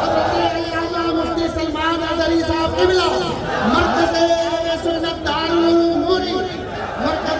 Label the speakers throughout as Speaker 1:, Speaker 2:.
Speaker 1: حضرت علامہ مفتی سلمان اظہری صاحب قبلہ مرکز سنت دارالعلوم مرکز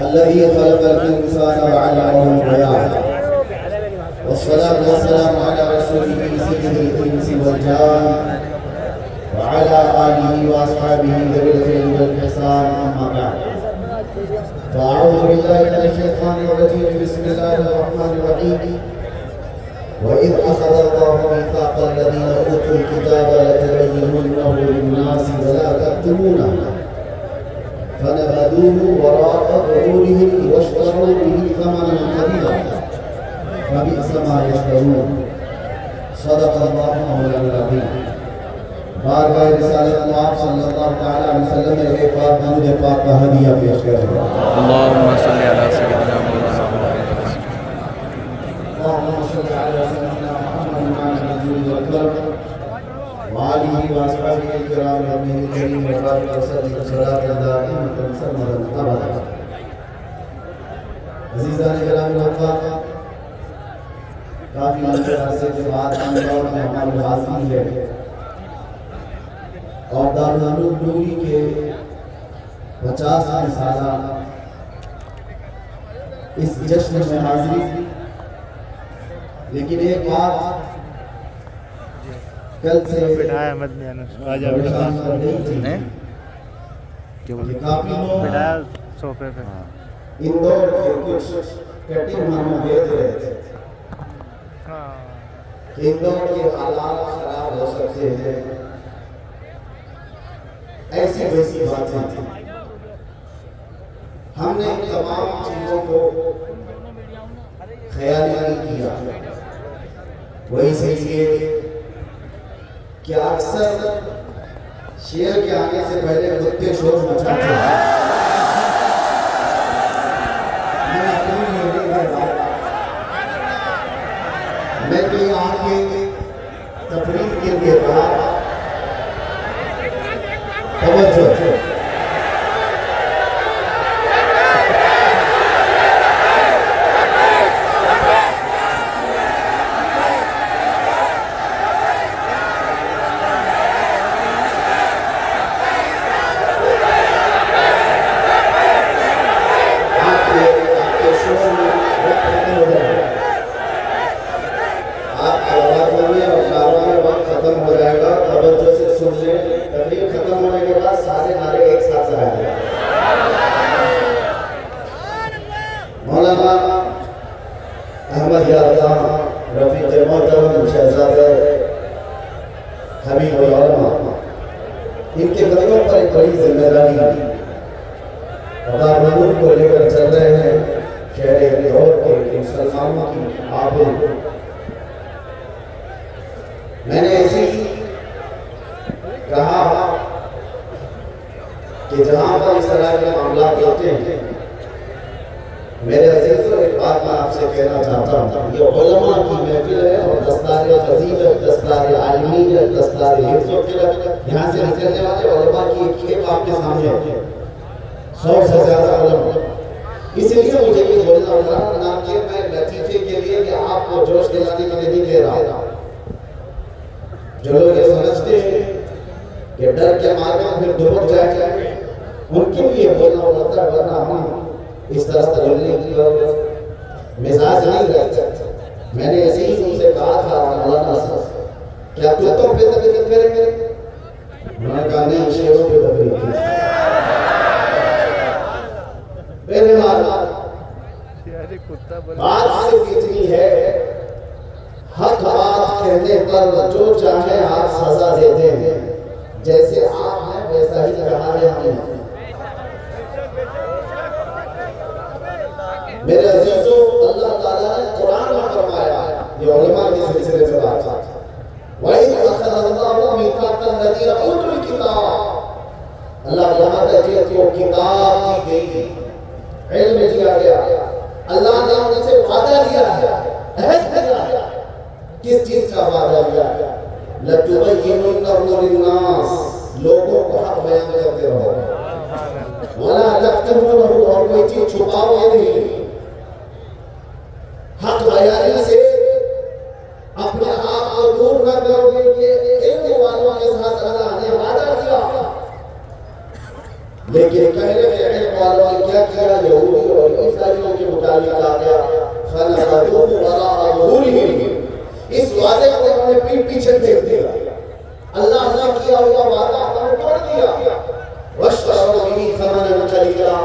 Speaker 1: الذي خلق الإنسان وعلمه البيان والصلاة والسلام على رسوله سيد الإنس والجان وعلى آله وأصحابه ذوي الخير والإحسان أما بعد فأعوذ بالله من الشيطان الرجيم بسم الله الرحمن الرحيم وإذ أخذ الله ميثاق الذين أوتوا الكتاب لتبيننه للناس ولا تكتمونه فنبذوه وراء ظهورهم واشتروا به ثمنا قليلا فبئس ما يشترون صدق الله مولانا العظيم بارگاہ رسالت مآب صلی اللہ تعالی علیہ وسلم نے ایک بار درود پاک کا ہدیہ پیش کیا ہے
Speaker 2: اللہم صلی علی سیدنا محمد
Speaker 1: اللهم صل على سيدنا محمد وعلى آله وصحبه وآله وأصحابه الكرام أجمعين الكريم وبارك وسلم صلاة دائمة سرمدا أبدا عزیزان کرام الحق کافی لمبے عرصے کے بعد دور میں ہماری حاضری ہے اور دارالعلوم نوری کے 50 سالہ اس جشن میں حاضری، لیکن ایک بات کل سے
Speaker 3: بٹھایا مت میں
Speaker 1: پریشان کر رہی تھی کہ کافی لوگ
Speaker 3: بٹھایا صوفے پہ
Speaker 1: اندور کے کچھ کٹنگ ہمیں بھیج رہے تھے کہ اندور کے حالات خراب ہو سکتے ہیں، ایسی ویسی باتیں تھیں۔ ہم نے تمام چیزوں کو خیال نہیں کیا، وہی صحیح ہے کہ اکثر شیر کے آنے سے پہلے کتے شور مچاتے ہیں۔ میں تو یہاں کے تفریح کے لیے کہا توجہ احمد یادگار رفیق محترم شہزادہ حبیب العلماء ان کے گھروں پر ایک بڑی ذمہ داری دارالعلوم کو لے کر چل رہے ہیں شہر لاہور کے مسلمانوں کی آبرو۔ میں نے ایسے ہی کہا کہ جہاں پر اس طرح کے معاملات ہوتے ہیں، میرے عزیزوں ایک بات میں آپ سے کہنا چاہتا ہوں، یہ علماء کی محفل ہے اور دستار عظیم ہے، دستار عالمی ہے، دستار حفظ و قرأت، یہاں سے نکلنے والے علماء کی ایک کھیپ آپ کے سامنے ہے، 100 سے زیادہ علماء۔ اس لیے مجھے یہ بولنا ہو رہا نہ کہ میں لطیفے کے لیے کہ آپ کو جوش دلانے کے لیے نہیں کہہ رہا۔ جو لوگ یہ سمجھتے ہیں کہ ڈر کے مارے پھر دبک جائے ان کے لیے بولنا ہوتا ہے، ورنہ ہم اس طرح بولنے کی مزاج نہیں رہتا۔ میں نے ایسے ہی ان سے کہا تھا مولانا صاحب کیا کتوں پہ تقریر کریں گے؟ انہوں نے کہا نہیں، شیروں پہ تقریر کی۔ میرے بات صرف اتنی ہے، حق بات کہنے پر جو چاہے آپ سزا دے دیں، جیسے آپ ہیں ویسا ہی کہا ہے ہم نے۔ میرے عزیزوں، اللہ تعالیٰ نے قرآن میں فرمایا، یہ علماء کے سلسلے میں بات ہے، وَإِذْ أَخَذَ اللَّهُ مِيثَاقَ الَّذِينَ أُوتُوا الْكِتَابَ، اللہ یہاں تک کو کتاب دی گئی، علم دیا گیا، اللہ نے ان سے وعدہ دیا ہے، عہد کیا ہے۔ کس چیز کا وعدہ دیا ہے؟ لَتُبَيِّنُنَّهُ لِلنَّاسِ، لوگوں کو حق بیان کرتے رہو، وَلَا تَكْتُمُونَهُ، اور کوئی چیز چھپاؤ نہیں۔ حق بیانی سے اپنے آپ کو دور نہ کرو گے کہ علم والوں کے ساتھ اللہ نے وعدہ کیا، لیکن پہلے کے علم والوں نے کیا کیا؟ یہودی اور عیسائیوں کے متعلق آ گیا فَنَبَذُوهُ وَرَاءَ ظُهُورِهِمْ، اس وعدے کو انہوں نے پیٹ پیچھے پھینک دیا، اللہ نے کیا ہوا وعدہ انہوں نے توڑ دیا۔ وَاشْتَرَوْا بِهِ ثَمَنًا قَلِيلًا،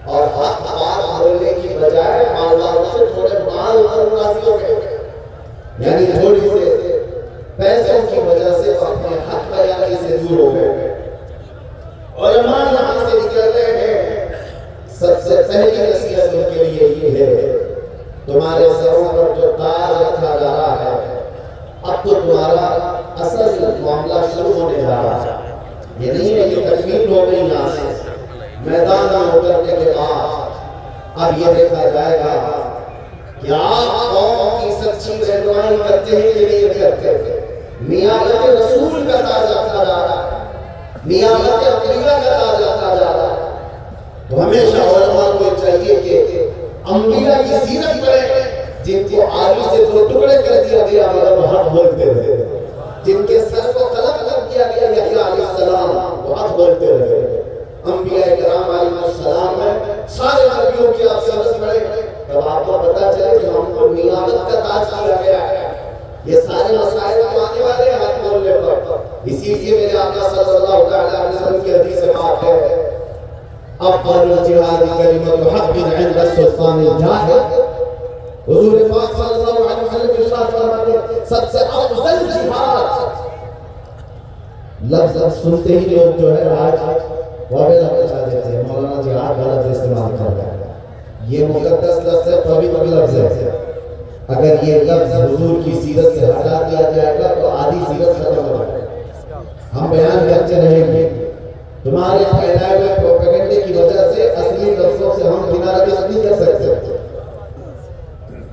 Speaker 1: اور حق بات بولنے کی بجائے مالداروں سے تھوڑے مال پر راضی ہو گئے، یعنی تھوڑی سے پیسوں کی وجہ سے اپنے حق بیانی سے دور ہو گئے۔ علماء یہاں سے نکل رہے ہیں، سب سے پہلی نصیحت ان کے لیے یہ ہے، تمہارے سروں پر جو تاج رکھا جا رہا ہے، اب تو تمہارا اصل معاملہ شروع ہونے جا رہا ہے۔ یہ نہیں ہے کہ تکمیل ہو گئی یہاں سے، میدان میں اترنے کے بعد اب یہ دیکھا جائے گا کہ آپ قوم کی سچی رہنمائی کرتے ہیں کہ نہیں کرتے۔ نیابت رسول کا تاج رکھا جا رہا ہے، نیابت انبیاء کا تاج رکھا جا رہا ہے، تو ہمیشہ علماء کو چاہیے کہ انبیاء کی سیرت پڑھیں، جن کو آگے سے دو ٹکڑے کر دیا گیا مگر وہ حق بولتے رہے، جن کے سر کو قلم کر دیا گیا یحییٰ علیہ السلام، وہ حق بولتے رہے۔ انبیاء کرام علیہ السلام میں سارے نبیوں کی آپ سبق پڑھیں، تب آپ کو پتا چلے کہ ہم کو نیابت کا تاج دیا گیا ہے۔ یہ سارے مسائل کو آنے والے ہیں حق بولنے پر، اسی لیے میرے آقا صلی اللہ علیہ وسلم کی حدیث سے بات ہے، افضل الجہاد کلمۃ حق عند السلطان الجاہر، حضور پاک صلی اللہ علیہ وسلم ارشاد فرماتے ہیں سب سے افضل جہاد، لفظ سنتے ہی لوگ جو ہے آج وابلہ بچا دیتے ہیں، مولانا جہاد کا لفظ استعمال کر رہا ہے، یہ مقدس لفظ ہے، پویتر لفظ ہے، اگر یہ لفظ حضور کی سیرت سے ہٹا دیا جائے گا تو آدھی سیرت ختم ہو جائے گا۔ ہم بیان کرتے رہیں گے، تمہارے پھیلائے ہوئے پروپیگنڈے کی وجہ سے اصلی لفظوں سے ہم کنارہ نہیں کر سکتے۔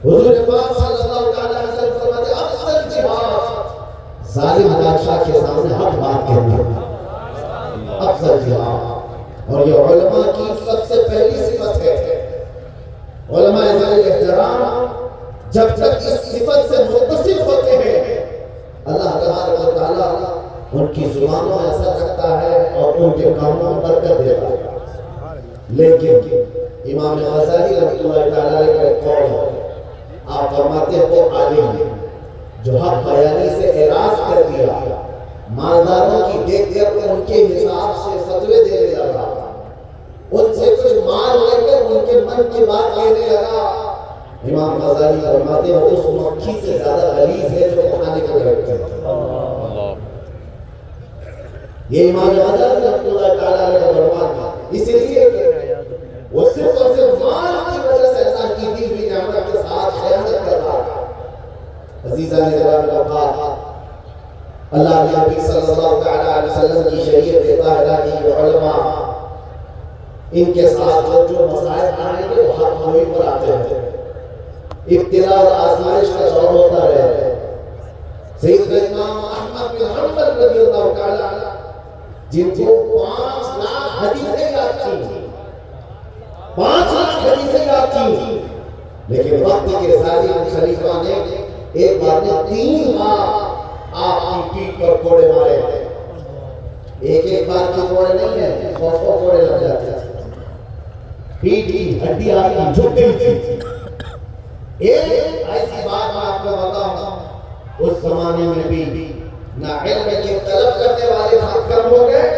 Speaker 1: حضور پاک صلی اللہ علیہ وسلم فرماتے ہیں افضل جہاد ظالم بادشاہ کے سامنے حق بات کہنا، افضل جہاد، اور یہ علماء کی سب سے پہلی صفت ہے۔ علماء ذوی احترام جب تک اس صفت سے متصف ہوتے ہیں، اللہ تبارک و تعالیٰ ان کی زبانوں میں اثر رکھتا ہے اور ان کے کاموں میں برکت دیتا ہے۔ لیکن امام غزالی رحمۃ اللہ تعالیٰ علیہ کا ایک قول ہے، آپ فرماتے ہیں وہ عالم جو حق بیانی سے اعراض کر دیا، مالداروں کی دیکھ کر ان کے حساب سے فتوے دینے لگا، ان سے کچھ مال لے کر ان کے من کی بات کہنے لگا، امام غزالی فرماتے ہیں اس مکھی سے زیادہ غلیظ ہے جو کھانے کو رکھتے ہیں۔ یہ امام غزالی رحمۃ اللہ تعالیٰ علیہ کا فرمان تھا، اس لیے وہ صرف اور صرف مال کی وجہ سے اللہ کی دی ہوئی نعمت کے ساتھ خیانت کر رہا تھا۔ عزیزان گرامی اوقات، اللہ کے نبی صلی اللہ تعالیٰ علیہ وسلم کی شریعت طاہرہ کی جو علماء ان کے ساتھ جو مسائل آئیں گے وہ حق ہوئی پر آتے ہیں، ابتلاء اور آزمائش کا دور ہوتا ہے۔ سیدنا امام احمد بن حنبل رضی اللہ تعالیٰ جن کو 5 لاکھ حدیثیں یاد تھیں، 5 لاکھ حدیثیں یاد تھیں، لیکن وقت کے ظالم خلیفہ نے ایک بار میں 3 بار آپ کی پیٹھ پر کوڑے مارے تھے۔ ایک بار کی کوڑے نہیں ہیں، 100 کوڑے لگ جاتے تھے، پیٹھ کی ہڈی آپ کی جھک گئی تھی۔ ایک ایسی بات میں آپ کو بتاؤں، اس زمانے میں بھی نہ علم کی طلب کرنے والے حق کم ہو گئے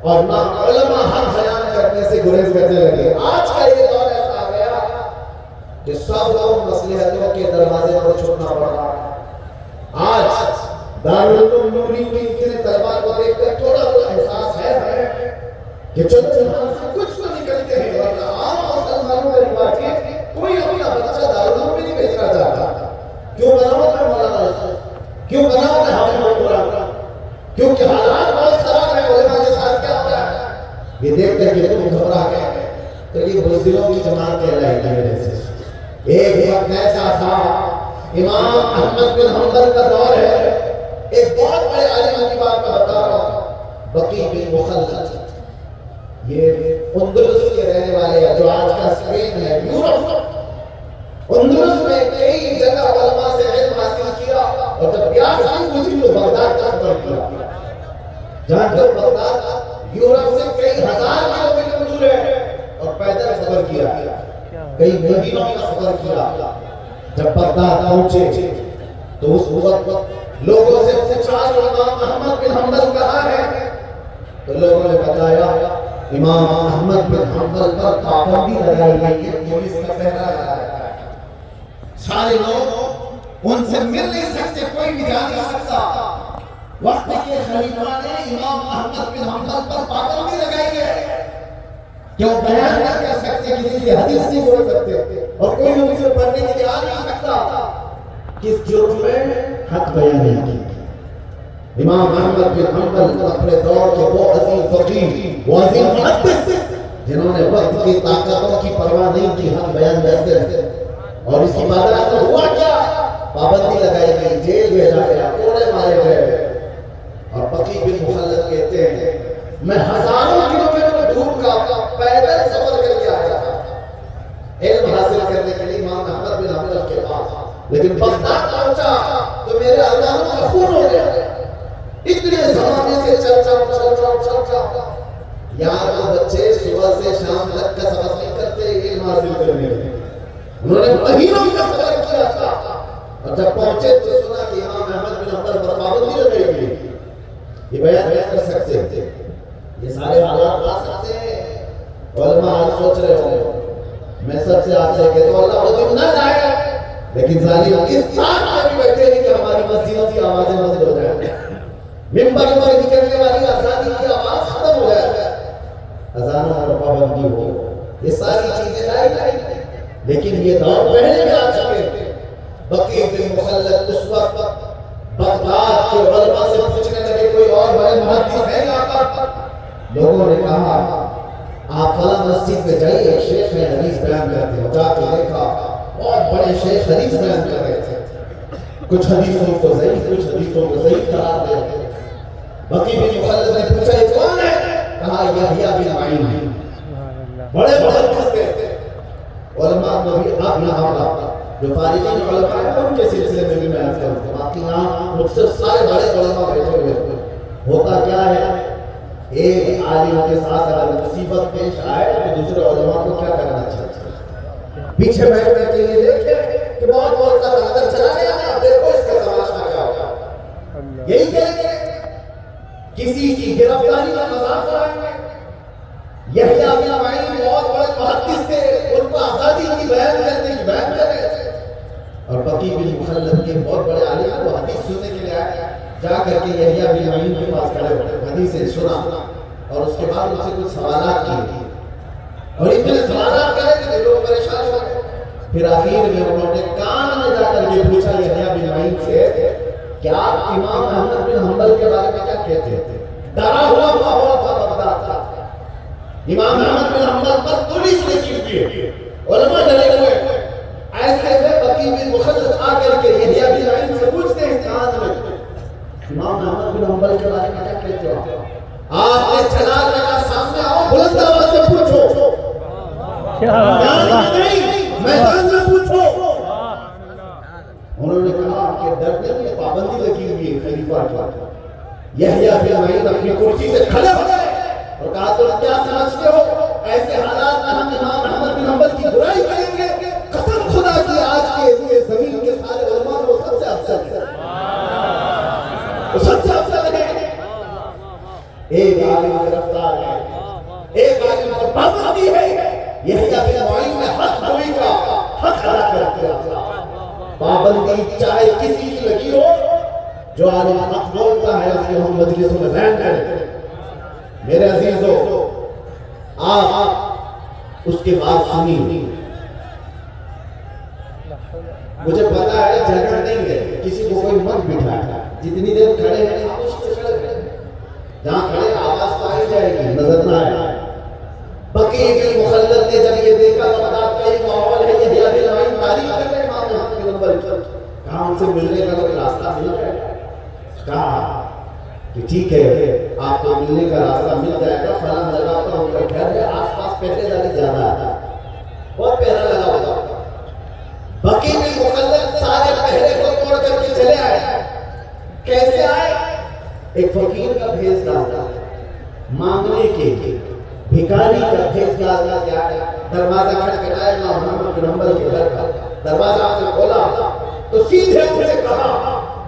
Speaker 1: اور نہ علماء حق بیان کرنے سے گریز کرنے لگے۔ آج کا یہ دور ایسا آ گیا کہ سب لوگ مصلحتوں کے دروازے پر چھوڑنا پڑ رہا ہے۔ آج دارالعلوم نوری کے اتنے طلباء کو دیکھ کر تھوڑا تو احساس ہے کہ چلو جہاں سے کچھ تو نکلتے ہیں، ورنہ عام مسلمانوں کا رواج ہے کوئی اپنا بچہ دارالعلوم میں نہیں بھیجنا چاہتا۔ کیوں بناؤ میں مولانا، کیوں بناؤ میں حافظ مولانا؟ کیونکہ حالات بہت خراب ہے، علماء کے ساتھ کیا ہو رہا ہے یہ دیکھ کر کے تم گھبرا گئے تو یہ بزدلوں کی جماعت کہلائی کی وجہ سے۔ ایک وقت ایسا تھا، امام احمد بن حنبل کا دور ہے، ایک بہت بڑے عالم کی بات میں بتا رہا ہوں، بقی بن مخلد، یہ اندلس کے رہنے والے ہیں جو آج کا اسپین ہے، یورپ۔ اندلس میں کئی جگہ علماء سے علم حاصل کیا اور جب پیاس کی پوچھی تو بغداد کا سفر کیا۔ جہاں تک بغداد یورپ سے کئی 1000 کلومیٹر دور ہے اور پیدل سفر کیا، کئی مہینوں کا سفر کیا۔ جب بغداد پہنچے تو اس وقت لوگوں سے پوچھا امام احمد بن حنبل کہاں ہے؟ تو لوگوں نے بتایا امام احمد بن حنبل پر پابندی لگائی گئی ہے، پولیس کا پہرا لگایا ہے، سارے لوگ ان سے مل نہیں سکتے، کوئی بھی جا نہیں سکتا۔ وقت کے خلیفہ نے امام احمد بن حنبل پر پابندی لگائی ہے کہ وہ بیان نہ کر سکتے، کسی سے حدیث نہیں بول سکتے اور کوئی ان سے پڑھنے کے لیے آ نہیں سکتا۔ کس جرم میں؟ حق بیان نہیں کی۔ امام احمد بن حنبل اپنے دور کے وہ عظیم فقیہ، وہ عظیم محدث جنہوں نے وقت کی طاقتوں کی پرواہ نہیں کی، حق بیان کرتے رہتے، اور اس کی بات ہوا کیا؟ پابندی لگائی گئی، جیل بھیجا گیا، کوڑے مارے گئے۔ اور بقی بن مخلد کہتے ہیں میں 1000 کلومیٹر دور کا پیدل سفر کر کے آیا تھا علم حاصل کرنے کے لیے امام احمد بن حنبل کے پاس، لیکن بغداد پہنچا تو میرے اذانوں کا خون ہو گیا۔ اتنے زمانے سے چل یہاں تو بچے صبح سے شام تک کا سفر نہیں کرتے علم حاصل کرنے کے، انہوں نے مہینوں کا سفر کیا تھا، اور جب پہنچے تو سنا کہ امام احمد بن حنبل پر پابندی لگائی گئی۔ یہ بیان کر سکتے ہیں، یہ سارے حالات آ سکتے ہیں۔ علماء آج سوچ رہے ہوں میں سب سے آپ سے کہتا ہوں اللہ حضور نہ لائے، لیکن ظالم اس بات میں بھی بیٹھے ہیں کہ ہماری مسجدوں کی آوازیں بند ہو جائیں، ممبر پر نکلنے والی آزادی کی آواز ختم ہو جائے، اذانوں پر پابندی ہو، یہ ساری چیزیں لائی، لیکن یہ دور پہلے بھی آ چکے۔ بقی بن مخلد اس وقت بغداد کے علماء سے پوچھنے لگے کوئی اور بڑے محدث ہیں یہاں پر؟ لوگوں نے کہا آپ فلاں مسجد میں جائیے، ایک شیخ ہے حدیث بیان کرتے ہیں۔ جا کے دیکھا بہت بڑے شیخ حدیث بیان کر رہے تھے، کچھ حدیثوں کو ضعیف کچھ حدیثوں کو صحیح قرار دے رہے تھے۔ بقی بن مخلد نے پوچھا یہ کون ہے؟ کہا یحییٰ بن معین، بڑے محدث تھے۔ علماء کو بھی اب یہاں جو فارغین علماء ہیں ان کے سلسلے میں بھی میں عرض کروں گا، باقی یہاں مجھ سے سارے بڑے علماء بیٹھے ہوئے ہیں۔ ہوتا کیا ہے ایک عالم کے ساتھ اگر مصیبت پیش آئے تو دوسرے علماء کو کیا کرنا چاہیے؟ پیچھے بیٹھ کے یہ دیکھیں کہ بہت بہت کا اندر چلا گیا ہے، اب دیکھو اس کا تماشا کیا ہوگا۔ یہی کہیں گے کسی کی گرفتاری کا مذاق کرائیں گے۔ یحییٰ بن معین بہت بڑے محدث تھے، ان کو آزادی کی بیان کرنے کی بیان کر رہے تھے، اور بقی بن مخلد کے بہت بڑے عالم وہ حدیث سننے کے لیے آئے، جا کر کے یحییٰ بن معین کے پاس کھڑے ہوئے، حدیثیں سنا اور اس کے بعد ان سے کچھ سوالات کیے اور اتنے سوالات کرے کہ لوگ پریشان ہو گئے۔ پھر آخر میں انہوں نے کان میں جا کر کے پوچھا یحییٰ بن معین سے کہ آپ امام احمد بن حنبل کے بارے میں کیا کہتے ہیں؟ ڈرا ہوا ماحول تھا بغداد کا، امام احمد بن حنبل پر پولیس نے چیز کی، علماء ڈرے ہوئے، ایسے میں بقی بن مخلد آ کر کے یحییٰ بن معین سے پوچھتے ہیں کان میں امام احمد بن حنبل کے بارے میں کیا کہتے ہو؟ آپ نے چلا لگا سامنے آؤ بلند آواز سے پوچھو، میدان میں پوچھو۔ انہوں نے کہا کہ ڈرنے میں پابندی لگی ہوئی ہے خلیفہ کی۔ یحییٰ بن معین اپنی کرسی سے کھڑے ہو گئے اور کہا تو کیا سمجھتے ہو ایسے حالات میں ہم امام احمد بن حنبل کی برائی کریں گے؟ قسم خدا کی آج کے ہوئے زمین کے سارے علماء وہ سب سے افضل ہے، وہ سب سے افضل ہے۔ ایک عالم گرفتار ہے، ایک عالم پر پابندی ہے، یحییٰ بن معین نے حق گوئی کا حق ادا کر دیا تھا۔ پابندی چاہے کسی کی لگی ہو، جو عالم حق بولتا ہے اس کو ہم مجلسوں میں بیان کریں۔ میرے عزیزو، آپ اس کے بعد سنی، مجھے پتا ہے جگہ نہیں ہے، کسی کو کوئی مت بٹھایا، جتنی دیر کھڑے ہیں خاموش سے کھڑے ہیں، جہاں کھڑے آواز پائی جائے گی نظر نہ آئے۔ بقی بن مخلد نے جب یہ دیکھا بغداد کا ایک ماحول ہے، یحییٰ بن معین تعریف کر رہے امام احمد بن حنبل، کہا ان سے ملنے کا کوئی راستہ مل ہے؟ کہا کہ ٹھیک ہے آپ کو ملنے کا راستہ مل جائے گا، فلاں جگہ پر ان کا گھر ہے، آس پاس پہرے داری زیادہ ہے، بہت پہرا لگا ہوگا۔ بقی بن مخلد سارے پہرے کو توڑ کر کے چلے آئے۔ کیسے آئے؟ ایک فقیر کا بھیس ڈالتا مانگنے کے، بھکاری کا بھیس ڈالتا کیا ہے؟ دروازہ کھٹکھٹایا امام احمد بن حنبل کے گھر کا، دروازہ آپ نے کھولا تو سیدھے ان سے کہا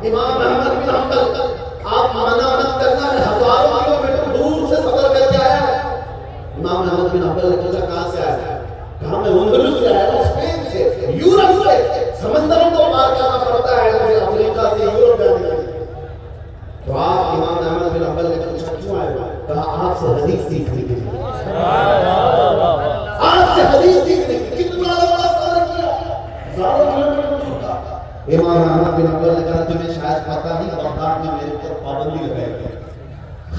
Speaker 1: امام احمد بن حنبل آپ منع مت کرنا، میں ہزاروں کلومیٹر دور سے سفر کر کے آیا ہوں۔ امام احمد بن حنبل نے پوچھا کہاں سے آیا؟ کہا میں اندلس سے آیا ہوں، اسپین سے، یورپ سے، سمندروں کو پار کرنا پڑتا ہے مجھے افریقہ سے یورپ جانے کے لیے۔ تو آپ امام احمد بن حنبل نے پوچھا کیوں آئے؟ کہا آپ سے حدیث سیکھنے کے لیے، آپ سے حدیث سیکھنے کے لیے۔ کتنا لمبا سفر کیا، ہزاروں کلومیٹر دور کا۔ امام احمد بن حنبل نے کہا تمہیں شاید پتہ نہیں بغداد میں میرے اوپر پابندی لگائی گئی،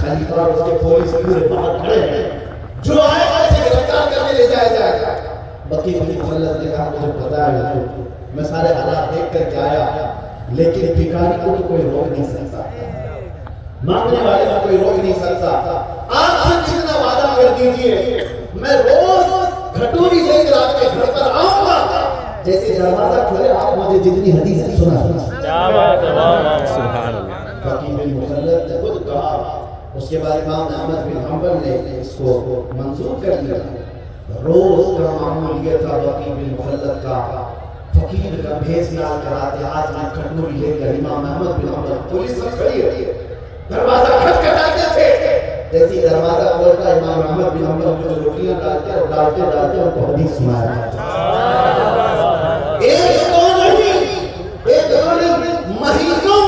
Speaker 1: خلیفہ اور اس کے پولیس پورے باہر کھڑے ہیں، جو آئے گا اسے گرفتار کر کے لے جایا جائے گا۔ بقی بن مخلد نے کہا مجھے پتہ ہے میں سارے حالات دیکھ کر کے آیا، لیکن بھکاری کو تو کوئی روک نہیں سکتا، مانگنے والے کو کوئی روک نہیں سکتا۔ آپ سے کتنا وعدہ کر دیجئے میں روز کھٹوری لے کر آپ کے گھر پر آؤں گا، جیسے دروازہ کھولے آپ مجھے جتنی حدیث سنا
Speaker 2: سبحان اللہ۔
Speaker 1: بقی بن مخلد نے خود کہا، اس کے بعد امام احمد بن حنبل نے اس کو منظور کر لیا۔ روز کا معمول یہ تھا بقی بن مخلد کا، فقیر کا بھیس ڈال کر آتے، آج میں کھٹوری لے کر امام احمد بن حنبل، پولیس سب کھڑی ہے، دروازہ کھٹکھٹاتے تھے، جیسی دروازہ کھولتا امام احمد بن حنبل کو جو روٹیاں ڈالتے اور ڈالتے ان کو حدیث سنایا۔ ایک دو نہیں مہینوں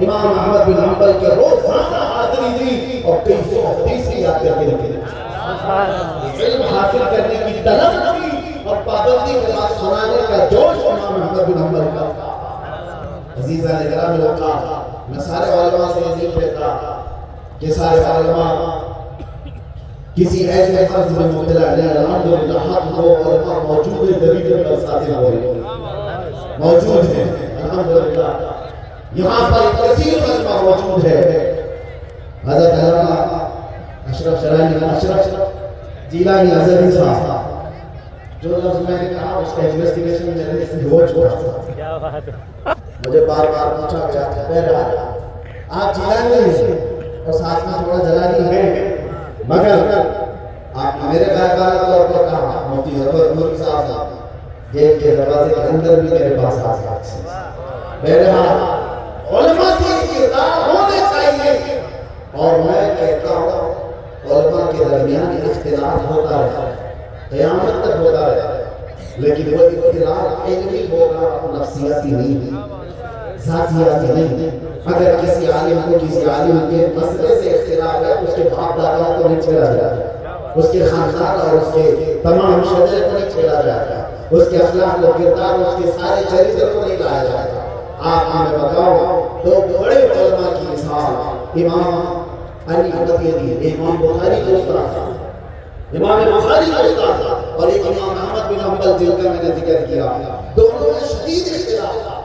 Speaker 1: امام احمد بن حنبل کے روزانہ حاضری دی اور کئی سو حدیث کی یاد کرتے رکھے۔ علم حاصل کرنے کی طلب تھی اور پابندی کے بعد سنانے کا جوش امام احمد بن حنبل کا تھا۔ عزیزان اکرام الوقار، میں سارے علماء سے یہ کہتا کہ سارے علماء کسی ایسے فرض میں مبتلا ہے، الحمدللہ حق دو علماء موجود ہیں، دریجے پر ساتھی ہو رہے ہیں، موجود ہیں الحمدللہ، یہاں پر ایک کثیر مجمع موجود ہے۔ حضرت علامہ اشرف جیلانی ازہری صاحب، جو لفظ میں نے کہا اس کا انویسٹیگیشن میرے سے ہو چکا تھا، مجھے بار بار پوچھا گیا تھا، بہرحال آپ جیلانی ہیں اور ساتھ میں تھوڑا جلانی ہے، مگر آپ میرے کارکار طور پر کہا مفتی ضرورت نور صاحب جیل کے دروازے کے اندر بھی میرے پاس آ گئے۔ بہرحال علماء کی کردار ہونے چاہیے، اور میں کہتا ہوں علماء کے درمیان اختلاف ہوتا رہا، قیامت تک ہوتا رہا، لیکن وہ اختلاف علمی ہوگا، نفسیاتی نہیں۔ ذاتیاتی نہیں. اگر کسی عالم کو کسی عالم کے مسئلے سے اختلاف ہے اس کے باپ دادا کو نہیں چھیڑا جاتا, اس کے خاندان اور اس کے تمام شجرے کو نہیں چھیڑا جاتا, اس کے اخلاق و کردار اس کے سارے چریتر کو نہیں لایا جاتا. آپ ہمیں بتاؤ دو بڑے علماء کی مثال امام علی مدینی, امام بخاری کا استاد تھا, امام بخاری کا استاد تھا, اور ایک امام احمد بن حنبل جن کا میں نے ذکر کیا, دونوں میں شدید اختلاف تھا.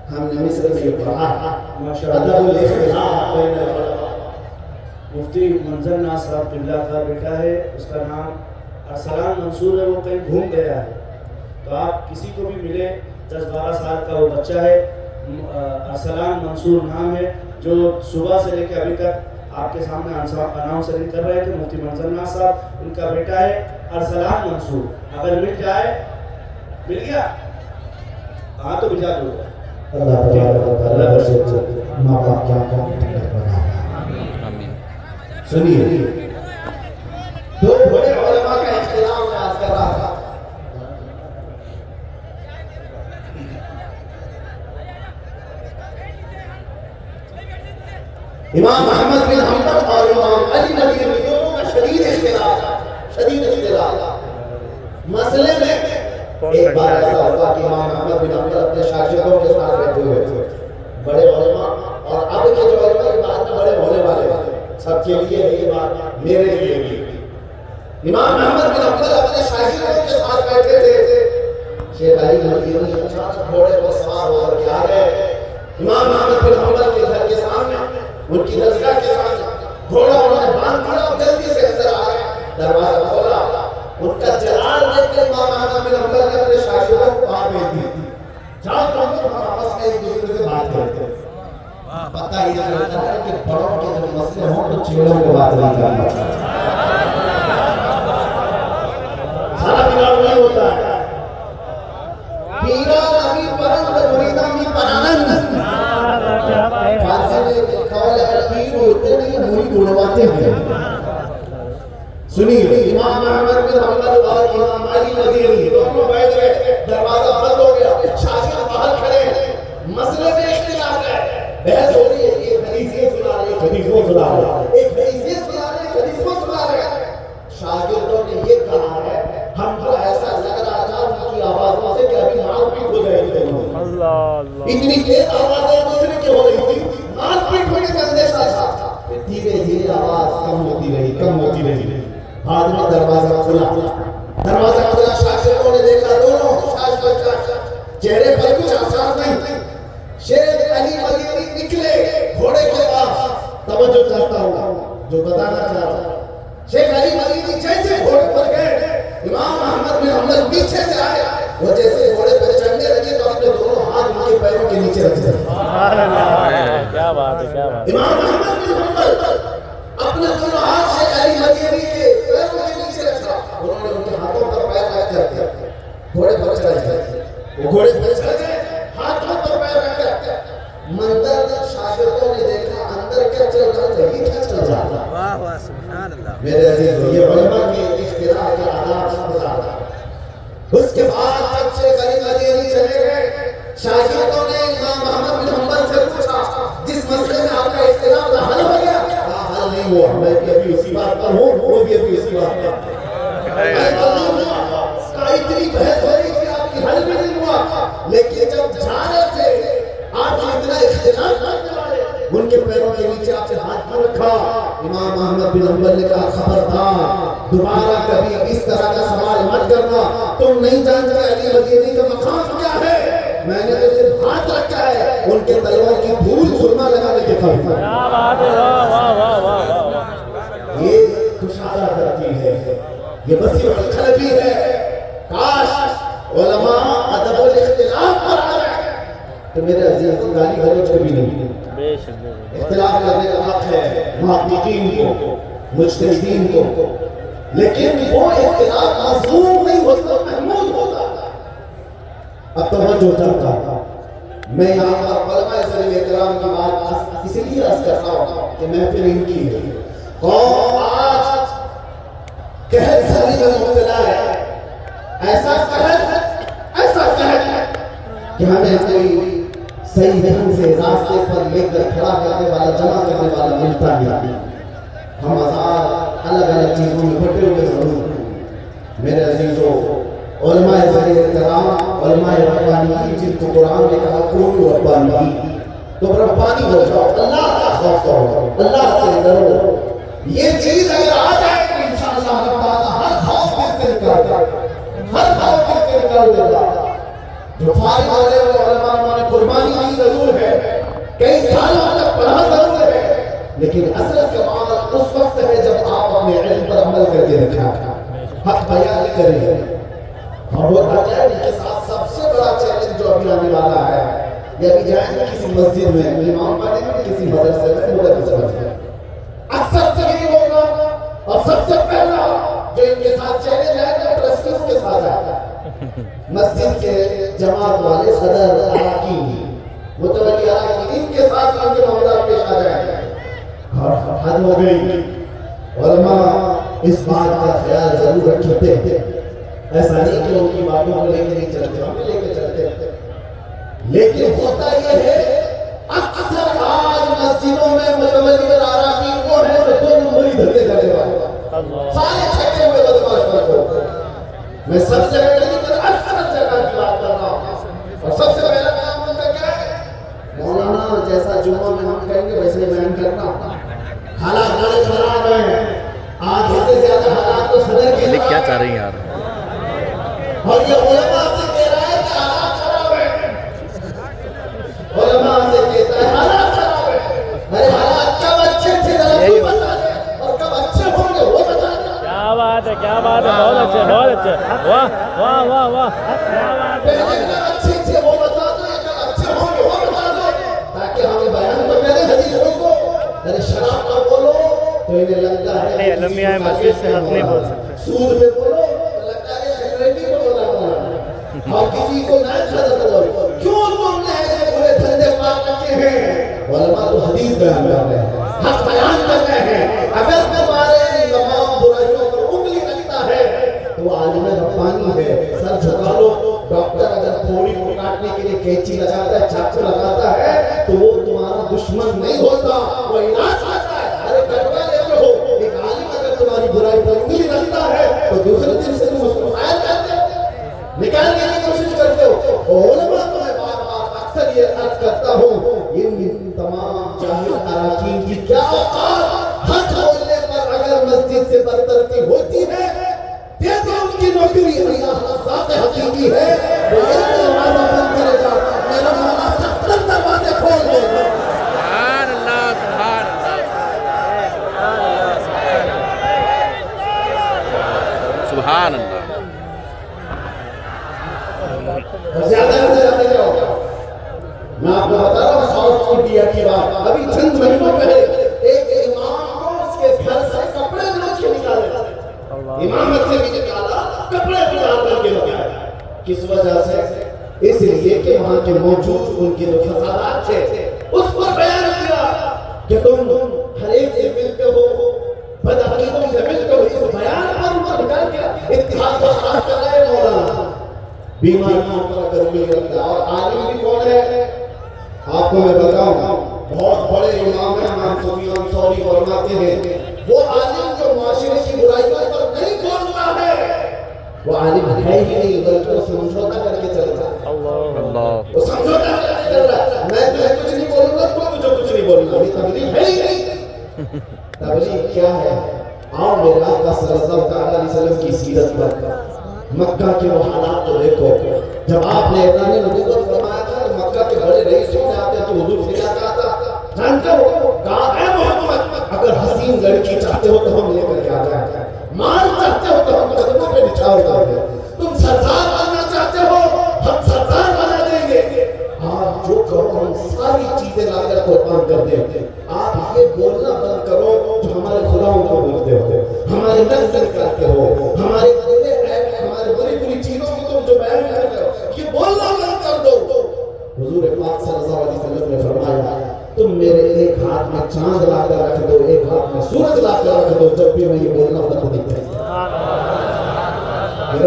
Speaker 1: ہم نے مصر میں یہ پڑھا ادب الاختلاف بین العلماء.
Speaker 4: مفتی منظر ناز صاحب قبلہ کا بیٹا ہے, اس کا نام ارسلان منصور ہے, وہ کہیں گھوم گیا ہے, تو آپ کسی کو بھی ملے 10-12 سال کا وہ بچہ ہے, ارسلان منصور نام ہے, جو صبح سے لے کے ابھی تک آپ کے سامنے اناؤنسرنگ کر رہے تھے. مفتی منظر ناز صاحب, ان کا بیٹا ہے ارسلان منصور. اگر مل جائے, مل گیا ہاں تو بھجا دو.
Speaker 1: اللہ تعالیٰ سے ماں باپ کیا کام بنا.
Speaker 2: آمین.
Speaker 1: سنیے, دو بڑے علماء کا اختلاف میں آج کر رہا تھا. امام احمد بن حنبل اور امام علی مدینی دونوں کا شدید اختلاف تھا, شدید اختلاف. مسئلے میں ایک بار ایسا ہوا کہ امام احمد بن حنبل اپنے شاگردوں کے ساتھ بیٹھے ہوئے تھے, بڑے علماء, اور اب کے جو علماء کی بات میں بڑے ہونے والے سب کے لیے یہ بات میرے لیے بھی. امام احمد بن حنبل اپنے شاگردوں کے ساتھ بیٹھے تھے. شیخ علی مدینی اچانک گھوڑے پر سوار ہو کر کے آ گئے امام احمد بن حنبل کے گھر کے سامنے, ان کی درگاہ کے سامنے. گھوڑا انہوں نے باندھ دیا اور جلدی سے اندر آ گئے, دروازہ کھولا. ان کا جلال دیکھ کر امام احمد بن حنبل نے اپنے شاگردوں کو باہر بھیج دی, جاؤ تم ہم آپس میں ایک دوسرے سے بات کرتے ہیں. پتہ ہی چلتا ہے کہ بڑوں کے جب مسئلے ہوں تو چھوٹوں کو بات نہیں کرنا سارا بگاڑ نہیں ہوتا ہے. پیرا نبی پرند مریدہ نبی پرانند فارسی میں ایک قول ہے, پیر ہوتے نہیں مرید اڑواتے ہیں. سنیے, امام احمد بن حنبل اور امام علی مدینی دونوں بیٹھ گئے, دروازہ بند ہو گیا, شاگرد باہر کھڑے ہیں, مسئلے میں اختلاف ہے, بحث ہو رہی ہے. ایک حدیث یہ سنا رہے, ایک حدیث وہ سنا رہے, ایک حدیث یہ سنا رہے, ایک حدیث وہ سنا رہے. شاگردوں نے یہ کہا ہے, ہم کو ایسا لگ رہا تھا ان کی آوازوں سے کہ ابھی مار پیٹ ہو جائے گی. اتنی تیز آوازیں دوسرے کی ہو رہی تھی, مار پیٹ ہونے کا اندیشہ تھا. دھیرے دھیرے آواز کم ہوتی رہی, کم ہوتی رہی. بعد میں دروازہ کھلا, شاگردوں نے دیکھا دونوں چہرے پر کچھ آثار نہیں. شیخ علی مدینی نکلے گھوڑے کے پاس, توجہ چاہتا ہوں جو بتانا چاہتا ہوں. شیخ علی مدینی جیسے گھوڑے پر گئے, امام احمد بن حنبل پیچھے سے آئے. وہ جیسے گھوڑے پر چڑھنے لگے تو اپنے دونوں ہاتھ ان کے پیروں کے نیچے رکھ دے.
Speaker 3: کیا بات ہے, کیا بات ہے.
Speaker 1: امام احمد بن حنبل اپنے دونوں ہاتھ شیخ علی مدینی کے پیروں کے نیچے رکھا. انہوں نے ان کے ہاتھوں پر پیر رکھ کر گھوڑے پر چڑھ گئے. وہ گھوڑے پر چڑھ گئے, ہاتھوں پر پیر رکھ کر. منظر شاگردوں نے دیکھا, اندر کیا چل رہا تھا, یہ کیا چل رہا تھا.
Speaker 5: واہ واہ سبحان اللہ.
Speaker 1: میرے عزیزو, یہ علماء کے اختلاف کے آداب سے گزارا. اس کے بعد جب شیخ علی مدینی چلے گئے, شاگردوں نے امام احمد بن حنبل سے پوچھا, جس مسئلے میں آپ کا اختلاف تھا حل ہو گیا؟ حل نہیں ہوا, میں بھی ابھی اسی بات پر ہوں, وہ بھی ابھی اسی بات پر. اتنی بحث ہو رہی تھی, آپ کی حل بھی نہیں ہوا. لیکن جب جا رہے تھے آپ سے اتنا اختلاف کرنے والے, ان کے پیروں کے نیچے آپ نے ہاتھ کیوں رکھا؟ امام احمد بن حنبل نے کہا, خبردار دوبارہ کبھی اس طرح کا سوال مت کرنا, تم نہیں جانتے علی مدینی کا مقام کیا ہے. میں نے تو صرف ہاتھ رکھا ہے, ان کے تلوار کی دھول سرما لگانے کے خبر.
Speaker 3: کیا بات ہے, واہ واہ واہ واہ.
Speaker 1: یہ کشادہ کرتی ہے, یہ بصیر القلبی ہے. کاش علماء ادب الاختلاف پر آ جائے تو میرے عزیز گالی گلوچ کبھی نہیں.
Speaker 3: بے شک
Speaker 1: اختلاف کرنے کا حق ہے محققین کو, مجتہدین کو, لیکن وہ اختلاف مذموم نہیں ہوتا, محمود ہوتا. اب توجہ چاہتا, میں یہاں پر علماء ذوی احترام کی بات اس لیے عرض کرتا ہوں کہ محفل ان کی ہے. قوم آج قحط سالی میں مبتلا ہے. ایسا قحط کہ ہمیں کوئی صحیح ڈھنگ سے راستے پر لے کر کھڑا کرنے والا، جمع کرنے والا ملتا نہیں۔ ہم ہزار الگ الگ چیزوں میں بٹے ہوئے ضرور ہیں میرے عزیزوں، علماء ذریعہ احترام، علماء ربانی، جن کو قرآن نے کہا کونوا ربانی، تو ربانی ہو جاؤ، اللہ کا خوف کرو، اللہ سے ڈرو۔ یہ چیز اگر آ جائے تو انشاءاللہ رب تعالیٰ ہر خوف دل سے نکال دے گا، ہر خوف دل سے نکال دے گا۔ جو فارغ ہو رہے وہ علماء نے قربانی کی ضرور ہے، کئی سالوں تک پڑھا ضرور ہے، لیکن اصل کمال اس وقت ہے جب آپ اپنے علم پر عمل کر کے رکھا، حق بیان کریں۔ اور وہ کیا ان کے ساتھ سب سے بڑا چیلنج جو ابھی آنے والا ہے، یہ ابھی جائیں گے کسی مسجد میں، امام پڑھیں گے کسی مدرسے میں، مدرس میں، اکثر تو یہی ہوگا۔ اور سب سے پہلا جو ان کے ساتھ چیلنج ہے وہ ٹرسٹیوں کے ساتھ ہے، مسجد کے جماعت والے، صدر، اراکین، متولی اراکین، ان کے ساتھ ان کے معاملات پیش آ جائیں گے۔ اور حد ہو گئی، علماء اس بات کا خیال ضرور رکھتے ہیں، ایسا نہیں کہ ان کی باتوں کو لے کے نہیں چلتے، ہم لے کے چلتے ہیں، لیکن ہوتا یہ ہے اکثر آج مسجدوں میں متولی اور اراکین وہ ہیں جو دو نمبری دھندے کرنے والے، سارے چھٹے ہوئے بدماش بنتے ہیں۔ میں سب جگہ نہیں کر اکثر جگہ کی بات کر رہا ہوں، اور سب سے پہلا کام ان کا کیا ہے؟ مولانا جیسا جمعہ میں ہم کہیں گے ویسے بیان کرنا۔ حالات بڑے خراب ہیں، آدھے سے زیادہ حالات تو صدر کے
Speaker 2: یہ کیا چاہ رہی ہیں یار؟
Speaker 1: اور یہ علماء سے کہہ رہا ہے کہ حالات خراب ہیں، علماء سے کہتا ہے حالات خراب ہیں۔ ارے حالات کب اچھے تھے ذرا تو بتا دیں، اور کب اچھے ہوں گے وہ بتا دیں۔
Speaker 3: کیا بات ہے، کیا بات ہے، بہت اچھا، بہت اچھا، واہ واہ واہ واہ، کیا بات ہے۔
Speaker 1: پہلے کب اچھے تھے وہ بتا دو، یا کب اچھے ہوں گے وہ بتا دو، تاکہ ہمیں بیان تو کریں حدیثوں کو۔ ارے شراب نہ بولو تو انہیں لگتا ہے
Speaker 3: نہیں، علماء مسجد سے حق نہیں بول سکتے۔
Speaker 1: سود پہ بولو تو لگتا ہے سیکریٹری کو بولا، اور کسی کو نہ صدر بولو۔ کیوں تم نے ایسے برے دھندے پاک رکھے ہیں؟ علماء تو حدیث بیان کر رہے ہیں، حق بیان کر رہے ہیں۔ اگر تمہارے تمام برائیوں پر انگلی رکھتا ہے تو وہ عالم ربانی ہے، سر جھکا لو۔ ڈاکٹر اگر پھوڑی کو کاٹنے کے لیے قینچی لگاتا ہے، چاقو لگاتا ہے، تو وہ تمہارا دشمن نہیں ہوتا، وہ علاج کرتا ہے۔ ارے کٹوا لیتے ہو، ایک عالم اگر تمہاری برائی پر انگلی رکھتا ہے تو دوسرے دن سے تم اس کو فائر کرتے ہو، نکالنے کی کوشش کرتے ہو۔ علماء کو میں بار بار اکثر یہ عرض کرتا ہوں، ان تمام جاہل اراکین کی کیا اوقات، حق بولنے پر اگر مسجد سے برطرفی ہوتی ہے، دے دو ان کی نوکری، اللہ ذات حقیقی ہے، وہ ایک دروازہ بند کرے گا، میرا مولا 70 دروازے کھول دے گا۔
Speaker 2: سبحان اللہ، سبحان اللہ، سبحان اللہ۔
Speaker 1: زیادہ سے زیادہ کیا ہوگا؟ میں آپ کو بتا رہا ہوں ساؤتھ انڈیا کی بات، ابھی چند مہینوں پہلے ایک امام کو اس کے گھر سے کپڑے نوچ کے نکالے، امامت سے بھی نکالا، کپڑے اتار کر کے لگایا۔ کس وجہ سے؟ اس لیے کہ وہاں کے موجود ان کے جو فسادات تھے اس پر بیان کیا کہ تم ہر ایک سے ملتے ہو، بدعقیدوں سے ملتے ہو، اس بیان پر ان کو نکال کے اتحاد کو خاص کر رہے مولانا۔ بیماریوں پر اگر مل رکھتا ہے، اور عالم بھی کون ہے آپ کو میں بتاؤں، بہت بڑے امام ہیں، امام سفیان ثوری فرماتے ہیں وہ عالم جو معاشرے کی برائیوں پر نہیں بولتا ہے وہ عالم ہے ہی نہیں، بلکہ وہ سمجھوتا کر کے چلتا ہے۔
Speaker 2: اللہ،
Speaker 1: وہ سمجھوتا کر کے چل رہا ہے، میں کچھ نہیں بولوں گا تو مجھے کچھ نہیں بولوں گا، یہ تبلیغ ہے ہی نہیں۔ تبلیغ کیا ہے؟ آؤ میرے آقا صلی اللہ علیہ وسلم کی سیرت پر، مکہ کے وہ حالات تو دیکھو، جب آپ نے اعلان نبوت فرمایا تھا تو مکہ کے بڑے رئیس ہو جاتے تو حضور سے کیا کہا تھا؟ جانتے ہو؟ کہا اے محمد اگر حسین لڑکی چاہتے ہو تو ہم لے کر کے آ جائیں، مال چاہتے ہو تو ہم قدموں پہ نچھاور کر دیں، تم سردار بننا چاہتے ہو ہم سردار بنا دیں گے، آپ جو کہو ہم ساری چیزیں لا کر قربان کر دیں۔ آپ یہ بولنا بند کرو جو ہمارے خداؤں کو بولتے ہو، ہمارے نفس کرتے ہو، ہمارے بری بری چیزوں کو تم جو بیان کرتے ہو، یہ بولنا بند کر دو۔ حضور پاک صلی اللہ علیہ وسلم نے فرمایا تم میرے ایک ہاتھ میں چاند لا کر رکھ دو، ایک ہاتھ میں سورج لا کر رکھ دو، جب بھی میں یہ بولنا بند نہیں کرتا۔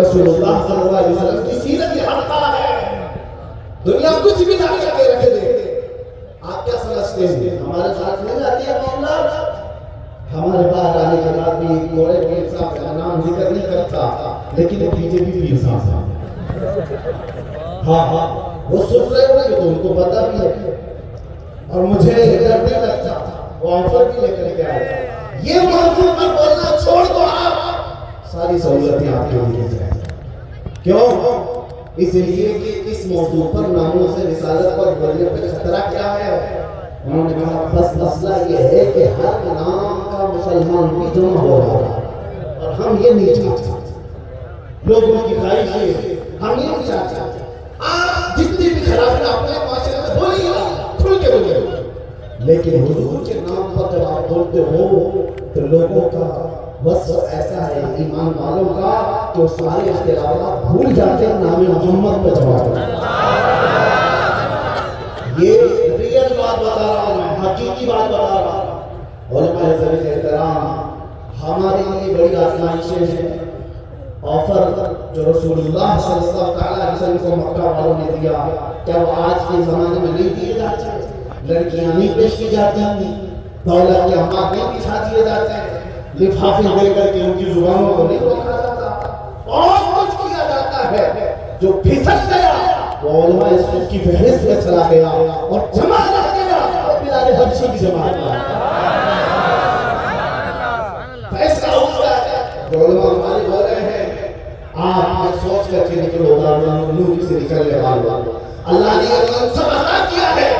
Speaker 1: رسول اللہ صلی اللہ علیہ وسلم کی سیرت یہ حقہ ہے، دنیا کچھ بھی لا کر کے رکھ دے سمجھتے ہیں ہمارے ساتھ نہیں جاتی ہے مولا. ہمارے باہر آنے کے بعد بھی کوڑے پیر صاحب کا نام ذکر نہیں کرتا لیکن وہ پیچھے بھی پیر صاحب ہاں ہاں وہ سن رہے ہو کہ ان کو پتا بھی ہے اور مجھے ڈر نہیں لگتا وہ آفر بھی لے کر کے آئے یہ موضوع پر بولنا چھوڑ دو آپ ساری سہولتیں آپ کے لیے جائیں کیوں اس لیے کہ اس موضوع پر ناموں سے رسالت پر بولنے پہ خطرہ کیا ہے انہوں نے کہا بس مسئلہ یہ ہے کہ ہر نام کا مسلمان بھی جمع ہو رہا ہے اور ہم یہ نہیں چاہتے لوگوں کی خواہش ہے ہم یہ نہیں چاہتے آپ جتنی بھی خرابی اپنے معاشرے میں بولیے کھل کے بولیے لیکن حضور کے نام پر جب آپ بولتے ہو تو لوگوں کا بس ایسا ہے ایمان والوں کا کہ وہ سارے اختلافات بھول جاتے ہیں نام محمد پہ جواب یہ ریئل بات بتا رہا ہوں میں حقیقی بات بتا رہا ہوں علماء عزت احترام ہمارے لیے بڑی آزمائشیں ہیں آفر جو رسول اللہ صلی اللہ علیہ وسلم کو مکہ والوں نے دیا کیا وہ آج کے زمانے میں نہیں دیے جاتے لڑکیاں نہیں پیش کی جاتی ہیں دولت کے اموال نہیں بچھا دیے جاتے ہیں لفافے دے کر کے ان کی زبانوں کو نہیں روکا جاتا اور کچھ کیا جاتا ہے جو پھسل گیا وہ علماء اس کی فہرست میں چلا گیا اور جمع رکھ گیا اور بلال حبشی کی جماعت میں فیصلہ اس کا ہے جو علماء ہمارے بول رہے ہیں آپ یہ سوچ کر کے نکلو نور سے نکلنے والو اللہ نے یہ منصب عطا کیا ہے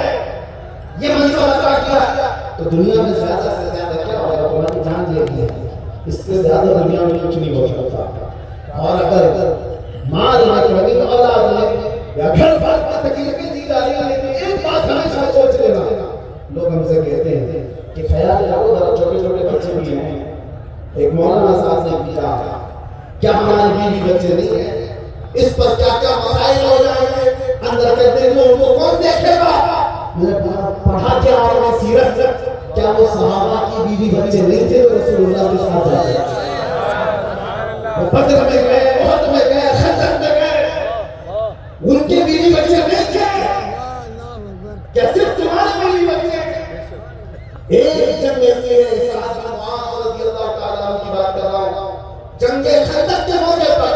Speaker 1: یہ منصب عطا کیا تو دنیا میں زیادہ سے زیادہ کیا ہوگا اللہ کی جان لے لی ہے اس سے زیادہ دنیا میں کچھ نہیں ہو سکتا اور اگر مال میں کبھی اولاد میں یا گھر بار میں تکلیفیں دی جا رہی ہیں لیکن ایک بات ہمیشہ سوچ لینا لوگ ہم سے کہتے ہیں کہ خیال کرو ذرا چھوٹے چھوٹے بچے بھی ہیں ایک مولانا صاحب نے کہا کیا ہمارے بیوی بچے نہیں ہیں اس پر کیا کیا مسائل ہو جائیں گے اندر کہتے ہیں ان کو کون دیکھے گا میں نے پڑھا کیا آپ نے سیرت کیا وہ صحابہ کی بیوی بچے نہیں تھے تو رسول اللہ کے ساتھ جاتے وہ بدر میں گئے احد میں گئے خندق میں گئے ان کے بیوی بچے نہیں تھے کیا صرف تمہارے بیوی بچے ایک جنگ ایسی ہے سعد بن معاذ رضی اللہ تعالیٰ عنہ کی بات کر رہا ہوں جنگ خندق کے موقع پر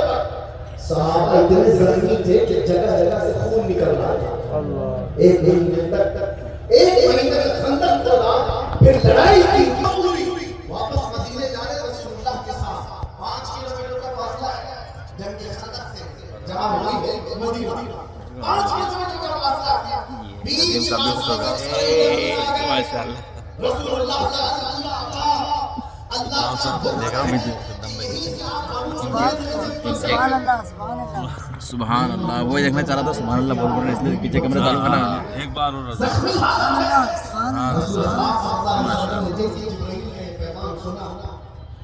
Speaker 1: صحابہ اتنے زخمی تھے کہ جگہ جگہ سے خون نکل رہا تھا ایک مہینے تک خندق کھودا پھر لڑائی کی واپس مدینے جانے رسول اللہ کے ساتھ 5 کلومیٹر کا فاصلہ ہے جنگ خندق سے جہاں ہوئی ہے مدینہ 5 کلومیٹر کا فاصلہ ہے
Speaker 2: ماشاءاللہ
Speaker 1: رسول اللہ صلی
Speaker 2: سبحان اللہ وہ دیکھنا چاہ رہا تھا سبحان اللہ بول رہے ہیں اس لیے پیچھے کیمرہ چالو کرنا ایک بار اور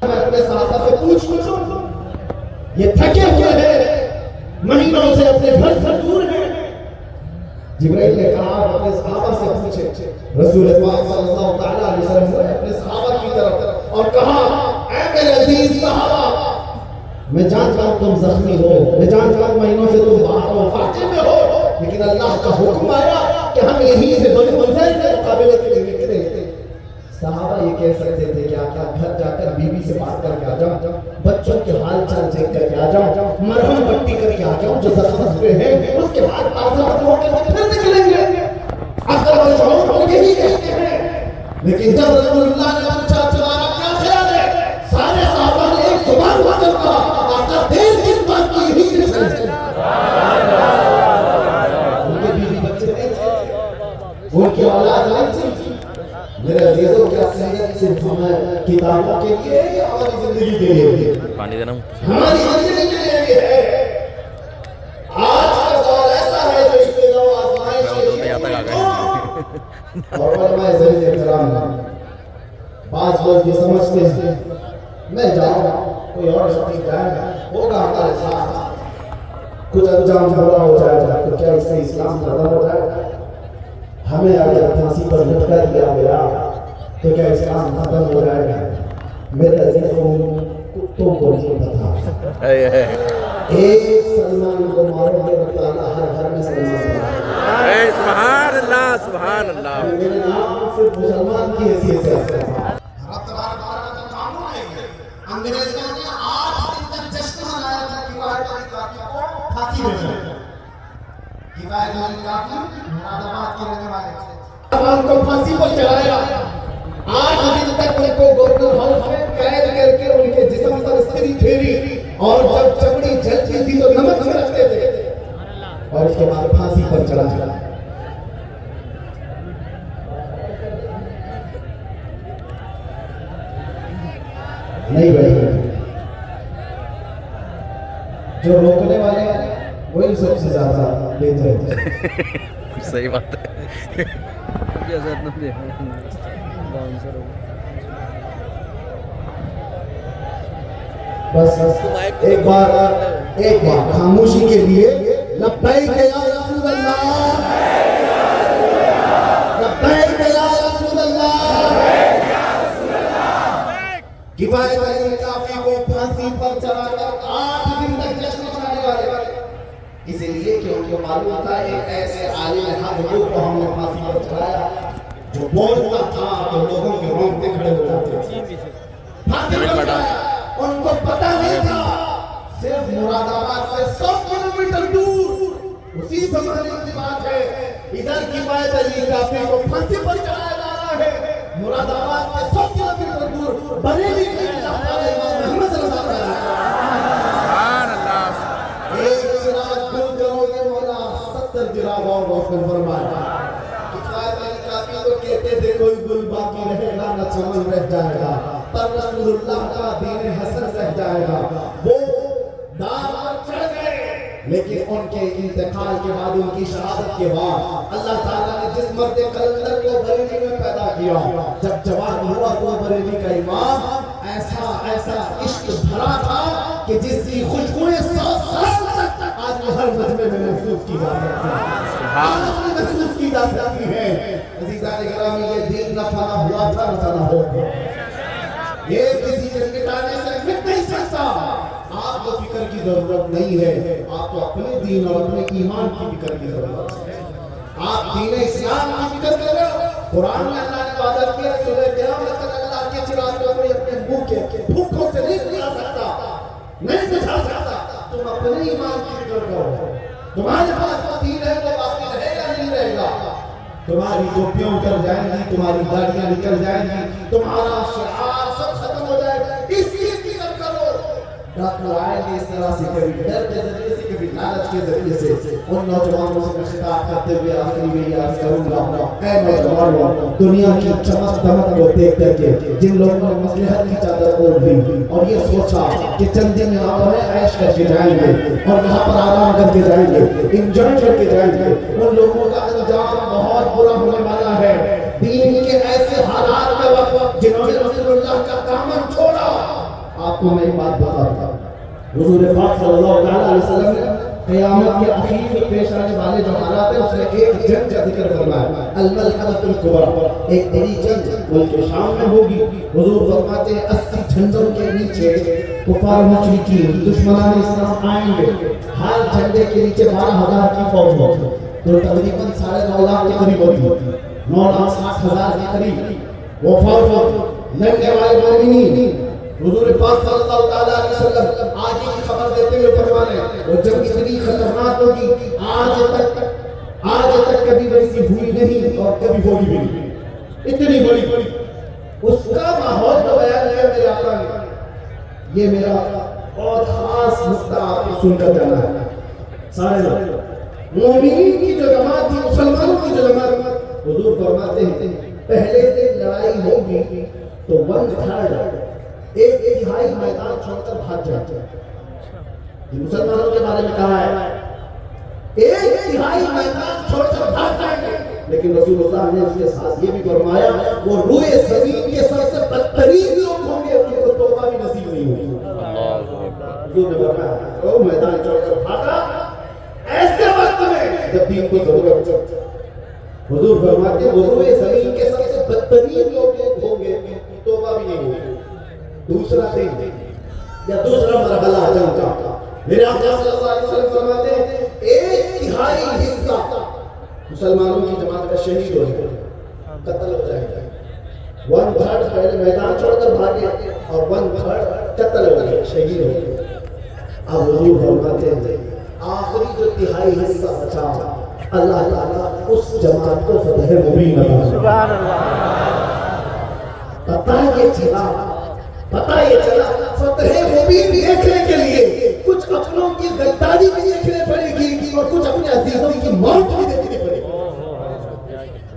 Speaker 1: میں اپنے صحابہ سے پوچھوں یہ تھکے ہوئے ہیں مہینوں سے اپنے گھر سے دور ہیں جبرائیل نے کہا اپنے صحابہ سے پوچھے رسول پاک صلی اللہ علیہ وسلم نے اپنے صحابہ کی طرف اور کہا اے میرے عزیز صحابہ میں جانتا ہوں تم زخمی ہو میں جانتا ہوں مہینوں سے تم باہر ہو فاقے میں ہو لیکن اللہ کا حکم آیا کہ ہم یہیں سے بنی منزل کے مقابلے کے لیے نکلے صحابہ یہ کہہ سکتے تھے کہ آقا گھر جا کر بیوی سے بات کر کے آ جاؤں بچوں کے حال چال دیکھ کر کے آ جاؤں مرہم پٹی کر کے آ جاؤں جو زخم ہوئے ہیں اس کے بعد آزاد ہو کے پھر نکلیں گے اکل و شعور کو یہی کہتے ہیں لیکن جب رسول اللہ نے پوچھا تمہارا کیا خیال ہے سارے صحابہ نے ایک زبان ہو کر کہا آقا دیر کس بات کی یہی سے ان کے بیوی بچے نہیں تھے ان کی اولاد نہیں تھی میرے عزیزوں کیا صحیح صرف ہمیں کتابوں کے لیے یا ہماری زندگی کے لیے
Speaker 2: پانی دینا
Speaker 1: ہماری زندگی کے لیے ہے آج کا دور ایسا ہے جو اس کے لئے آزمائش اور علماء عزت احترام بعض لوگ یہ سمجھتے ہیں میں جاؤں کوئی اور شخص جائے گا ہوگا ہمارے ساتھ کچھ انجام برا ہو جائے گا تو کیا اس سے اسلام ختم ہو جائے گا ہمیں اگر پھانسی پر لٹکا دیا گیا تو کیا اسلام ختم ہو جائے گا میرے عزیزوں کتوں کو نہیں پتا ایک سلمان کو مارو گے اللہ تعالیٰ ہر گھر میں سلمان بنائے
Speaker 2: سبحان اللہ سبحان اللہ.
Speaker 1: میرے نام صرف مسلمان کی حیثیت سے انگریزوں نے 8 دن تک جشن منایا تھا کفایت علی کافی کو پھانسی دینے. کفایت علی کافی مراد آباد کے رہنے والے تھے. ان کو پھانسی پر چڑھایا. 8 دن تک ان کو گورنر ہاؤس میں قید کر کے ان کے جسم پر استری پھیری اور جب چمڑی جلتی تھی تو نمک میں رکھتے تھے اور اس کے بعد پھانسی پر چڑھایا. نہیں بھائی جو روکنے والے ہیں وہی سب سے زیادہ بہتر ہے.
Speaker 2: صحیح بات ہے.
Speaker 1: بس ایک بار خاموشی کے لیے لبیک یا رسول اللہ لبیک یا رسول اللہ. کفایت علی کافی کو پھانسی پر چڑھا کر 8 دن تک جشن منانے والے اسی لیے کہ ان کو معلوم تھا ایک ایسے عالم حق کو ہم نے پھانسی پر چڑھایا جو بولتا تھا تو لوگوں کے رونگٹے کھڑے ہو جاتے تھے. پھانسی پر چڑھایا. ان کو پتہ نہیں تھا صرف مراد آباد سے 100 کلومیٹر دور اسی زمانے کی بات ہے ادھر کفایت علی کافی کو پھانسی پر چڑھایا جا رہا ہے. مراد آباد کے 100 کلومیٹر دور بریلی کے محمد رضا
Speaker 2: سبحان اللہ.
Speaker 1: ایک چراغ گل کرو گے مولا 70 چراغ اور روشن فرمائے. کفایت علی کافی تو کہتے تھے کوئی گل باقی رہے گا نہ چمن رہ جائے گا پر رسول اللہ کا دین حسن رہ جائے گا. وہ دار پر چڑھ گئے لیکن ان کے انتقال کے بعد ان کی شہادت کے بعد اللہ تعالیٰ نے جس مرد قلندر کو بریلی میں پیدا کیا جب جوان ہوا تو بریلی کا امام ایسا عشق بھرا تھا کہ جس کی خوشبوئیں 100 سال تک آج ہر مجمع میں محسوس کی جا سکتی ہے. عزیزان گرامی یہ دین نہ فنا ہوا تھا نہ فنا ہوگا. یہ کسی کے مٹانے سے مٹ نہیں سکتا. آپ کو فکر کی ضرورت نہیں ہے. آپ کو اپنے دین اور اپنے ایمان کی فکر کی ضرورت ہے. آپ دین اسلام کی فکر کر رہے ہو. قرآن میں اللہ نے وعدہ کیا سورہ قیامت تک اللہ کے چراغ کو کوئی اپنے منہ کے بھوکوں سے نہیں بجھا سکتا نہیں بجھا سکتا. تم اپنے ایمان کی فکر کرو. تمہارے پاس جو دین ہے وہ باقی رہے گا نہیں رہے گا. تمہاری ٹوپیاں اتر جائیں گی تمہاری داڑیاں نکل جائیں گی تمہارا شعار سب ختم ہو جائے گا. اس لیے فکر کرو. ڈاکٹر آئے گے اس طرح سے کبھی ڈر کے ذریعے سے کبھی لالچ کے ذریعے سے ان نوجوانوں سے خطاب کرتے ہوئے آخری میں یہ عرض کروں گا اے نوجوانوں دنیا کی چمک دمک کو دیکھ کر کے جن لوگوں نے مصلحت کی چادر اوڑھ لی اور یہ سوچا کہ چند دن یہاں پر عیش کر کے جائیں گے اور یہاں پر آرام کر کے جائیں گے انجوائے کر کے جائیں گے ان لوگوں کا انجام بہت برا ہونے والا ہے. دین کے ایسے حالات کے وقت جنہوں نے رسول اللہ کا دامن چھوڑا. آپ کو میں ایک بات بتاتا ہوں. حضور پاک صلی اللہ علیہ وسلم نے قیامت کے اخیر میں پیش آنے والے جو حالات ہیں اس نے ایک جنگ کا ذکر فرمایا الملحمۃ الکبریٰ. ایک بڑی جنگ ملک شام میں ہوگی. حضور فرماتے ہیں 80 جھنڈوں کے نیچے کفار مشرکین دشمنان اسلام آئیں گے. ہر جھنڈے کے نیچے 12,000 کی فوج ہوگی جو تقریباً 9.5 لاکھ کے قریب ہوتی. 9,60,000 کے قریب وہ فوج ہوگی. لڑنے والے مومنین حضور پاک صلی اللہ علیہ وسلم آج کی خبر دیتے ہوئے فرمانے وہ جنگ اتنی خطرناک ہوگی آج تک کبھی ویسی ہوئی نہیں اور کبھی ہوگی بھی نہیں. اتنی بڑی اس کا ماحول تو بیان کیا میرے آقا نے. یہ میرا بہت خاص نقطہ آپ کو سن کر جانا ہے. سارے لوگ مومنین کی جو جماعت تھی مسلمانوں کی جو جماعت حضور فرماتے ہیں پہلے دن لڑائی ہوگی تو 1/3 ایک تہائی میدان چھوڑ کر بھاگ جاتے ہیں. یہ مسلمانوں کے بارے میں کہا ہے ایک تہائی میدان چھوڑ کر بھاگ جائیں گے. لیکن رسول اللہ نے اس کے ساتھ یہ بھی فرمایا وہ روئے زمین کے سب سے بدترین لوگ ہوں گے ان کو توبہ بھی نصیب نہیں ہوگی. حضور نے فرمایا وہ میدان چھوڑ کر بھاگا ایسے وقت میں جب دین کو ضرورت ہو. حضور فرماتے وہ روئے زمین کے سب سے بدترین لوگ ہوں گے توبہ بھی نہیں ہوگی. دوسرا دن یا دوسرا مرحلہ جنگ کا؟ میرے آقا صلی اللہ علیہ وسلم فرماتے ہیں 1/3 حصہ مسلمانوں کی جماعت کا شہید ہو جائے گا، قتل ہو جائے گا. 1/3 پہلے میدان چھوڑ کر بھاگے اور 1/3 قتل ہو گئے، شہید ہو گئے. اب حضور فرماتے ہیں آخری جو 1/3 حصہ بچا اللہ تعالیٰ اس جماعت کو فتح مبین عطا.
Speaker 3: سبحان اللہ.
Speaker 1: پتہ یہ چلا فتح مبین دیکھنے کے لیے کچھ اپنوں کی غداری بھی دیکھنے پڑے گی اور کچھ اپنے عزیزوں کی موت بھی دیکھنی پڑے گی.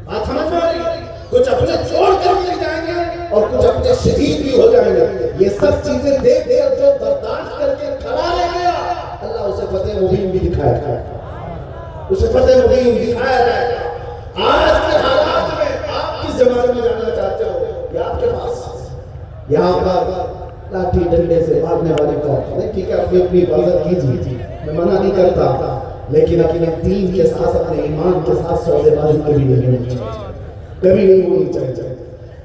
Speaker 1: بات سمجھ میں آ رہی ہے؟ کچھ اپنے چھوڑ کر لے جائیں گے اور کچھ اپنے شہید بھی ہو جائیں گے. یہ سب چیزیں دیکھ کر جو برداشت کر کے کھڑا رہ گیا اللہ اسے فتح مبین بھی دکھایا گا، اسے فتح مبین دکھایا جائے گا. آج کے حالات میں آپ کس زمانے میں جانا چاہتے ہو؟ یہ آپ کے پاس یہاں پر لاٹھی ڈنڈے سے مارنے والے قوم نہیں. ٹھیک ہے اپنی اپنی حفاظت کیجیے، میں منع نہیں کرتا، لیکن اپنے دین کے ساتھ اپنے ایمان کے ساتھ سودے بازی کبھی نہیں ہونی چاہیے، کبھی نہیں ہونی چاہیے.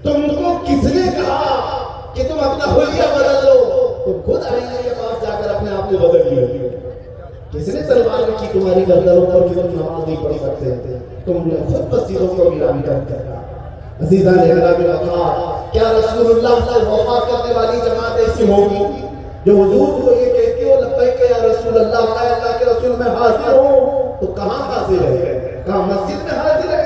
Speaker 1: تم کو کس نے کہا کہ تم اپنا حلیہ بدل لو؟ تم خود آئینے کے پاس جا کر اپنے آپ کو بدل لیا. کس نے تلوار رکھی تمہاری گردنوں پر کہ تم نماز نہیں پڑھ سکتے؟ تم نے خود مسجدوں کو ویران کر دیا. عزیزان اکرام وقار، کیا رسول اللہ سے وفا کرنے والی جماعت ایسی ہوگی جو حضور کو یہ کہتی ہو لبیک یا رسول اللہ، اے اللہ کے رسول میں حاضر ہوں؟ تو کہاں حاضر ہے؟ کہاں مسجد میں حاضر ہے؟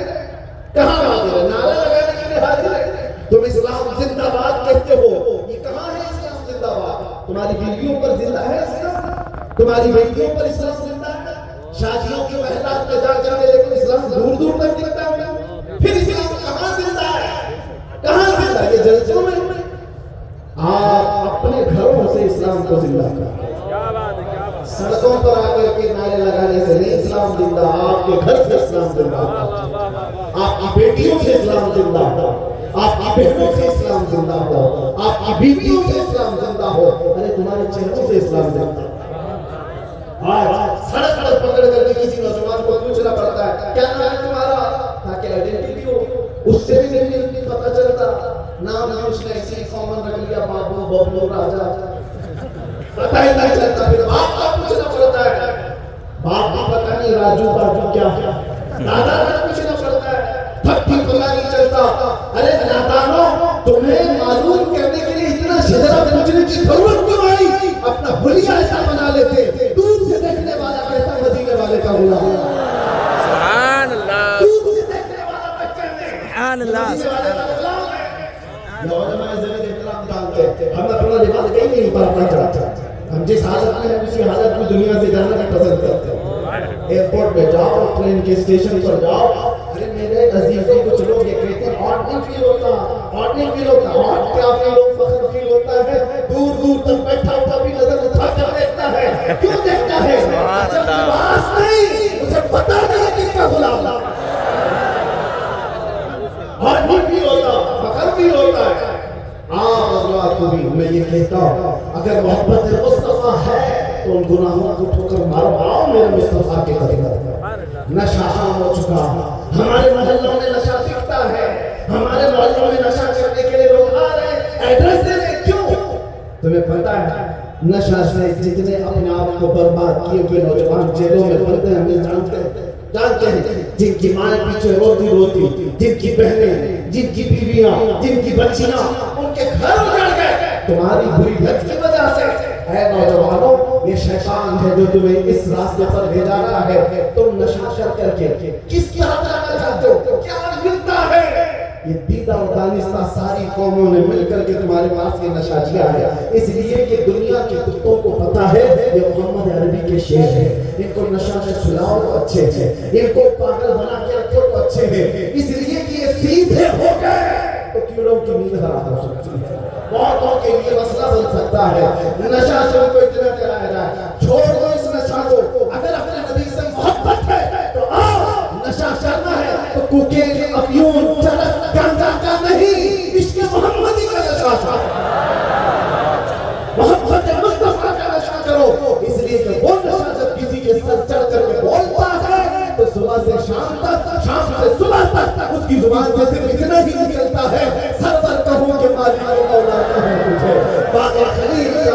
Speaker 1: کہاں حاضر ہے؟ نعرہ لگانے کے لیے حاضر ہے؟ تم اسلام زندہ باد کہتے ہو، یہ کہاں ہے اسلام زندہ باد؟ تمہاری بیویوں پر زندہ ہے اسلام؟ تمہاری بیٹیوں پر اسلام زندہ ہے؟ شادیوں کی محلات میں جا کر لیکن اسلام دور دور تک دکھتا ہے. پھر اسلام کہاں زندہ ہے؟ کہاں زندہ ہے؟ یہ جلسوں میں آپ اپنے گھروں سے اسلام کو زندہ کریں. سڑکوں پر آ کر کے نعرے لگانے سے نہیں اسلام زندہ، آپ کے گھر سے اسلام زندہ، آپ کی بیٹیوں سے اسلام زندہ ہو، آپ کی بہنوں سے اسلام زندہ ہو، آپ کی بیویوں سے اسلام زندہ ہو. ارے تمہارے چہروں سے اسلام زندہ ہو. آج سڑک پر پکڑ کر کے کسی نوجوان کو پوچھنا پڑتا ہے کیا نام ہے تمہارا، تاکہ آئیڈینٹی ہو. اس سے بھی نہیں پتہ چلتا، نام بھی اس نے ایسی کامن رکھ لیا، بابو ببلو راجا، پتہ ہی نہیں چلتا. پھر باپ کا پوچھنا پڑتا ہے، باپ بھی پتہ نہیں راجو باجو کیا ہے، دادا کا پوچھنا پڑتا ہے، تب بھی پتہ نہیں چلتا. ارے نادانوں، تمہیں معلوم کرنے کے لیے اتنا شجرہ پوچھنے کی ضرورت کیوں آئی؟ اپنا حلیہ ایسا بنا لیتے، دور سے دیکھنے والا کہتا مدینے والے کا غلام.
Speaker 5: سبحان اللہ،
Speaker 1: دور سے دیکھنے والا بچہ
Speaker 5: سبحان اللہ.
Speaker 1: علماء ذرا احترام جانتے ہیں، ہم اپنا لباس کہیں نہیں اتارنا چاہتے. ہم جس حالت میں ہیں اسی حالت میں دنیا سے جانا بھی پسند کرتے ہیں. ایئرپورٹ پہ جاؤ، ٹرین کے اسٹیشن پر جاؤ، ارے میرے عزیزوں کچھ لوگ یہ کہتے ہیں ہاٹ نہیں فیل ہوتا، ہاٹ نہیں فیل ہوتا. ہاٹ کیا فیل ہو، فخر فیل ہوتا ہے. دور دور تک بیٹھا ہوا بھی نظر اٹھا کر دیکھتا ہے. کیوں دیکھتا ہے؟ جب لباس نہیں، اسے پتہ نہیں کس کا غلام. ہاٹ نہیں فیل ہوتا، فخر فیل ہوتا ہے. آپ حضرات کو بھی میں یہ کہتا ہوں، اگر محبت مصطفیٰ ہے تو ان گناہوں کو ٹھوکر مارو، آؤ میرے مصطفیٰ کے قدم پر. نشہ عام ہو چکا، ہمارے محلوں میں نشہ بکتا ہے، ہمارے محلوں میں نشہ کرنے کے لیے لوگ آ رہے ہیں، ایڈریس دے رہے. کیوں؟ تمہیں پتہ ہے نشہ سے جتنے اپنے آپ کو برباد کیے ہوئے نوجوان جیلوں میں بندے ہیں، ہمیں جانتے ہیں جن کی مائیں پیچھے روتی روتی، جن کی بہنیں، جن کی بیویاں، جن کی بچیاں، ان کے گھر اجڑ گئے تمہاری بری لت کی وجہ سے. اے نوجوانوں، یہ شیطان ہے جو تمہیں اس راستے پر بھیجا رہا ہے. تم نشہ کر کے کس کی طرف جانا چاہتے ہو؟ کیا ملتا ہے؟ یہ دیدہ اور دانستہ ساری قوموں نے مل کر کے تمہارے پاس یہ نشہ دیا ہے، اس لیے کہ دنیا کے کتوں کو پتا ہے یہ محمد عربی کے شعر ہے. ان کو نشہ میں سلاؤ تو اچھے ہیں، ان کو پاگل بنا کے رکھو تو اچھے ہیں، اس لیے کہ یہ سیدھے ہو گئے تو کیڑوں کی نیند حرام ہو سکتی ہے، بہتوں کے لیے مسئلہ بن سکتا ہے. نشہ سے ان کو اتنا کرایا جائے. چھوڑ دو اس نشہ کو. اگر اپنے نبی سے محبت ہے تو آؤ، نشہ کرنا ہے تو کوکین، افیون، چرس، گانجا کا نہیں، عشق محمدی کا نشہ تھا. محبت مصطفیٰ کا نشہ کرو. اس لیے کہ وہ نشہ جب کسی کے سر چڑھ کر کے بولتا ہے تو صبح سے شام تک، شام سے صبح تک اس کی زبان سے صرف اتنا ہی نکلتا ہے، سرور کہوں کہ مالک مولا کہوں تجھے، باقی خلیل یا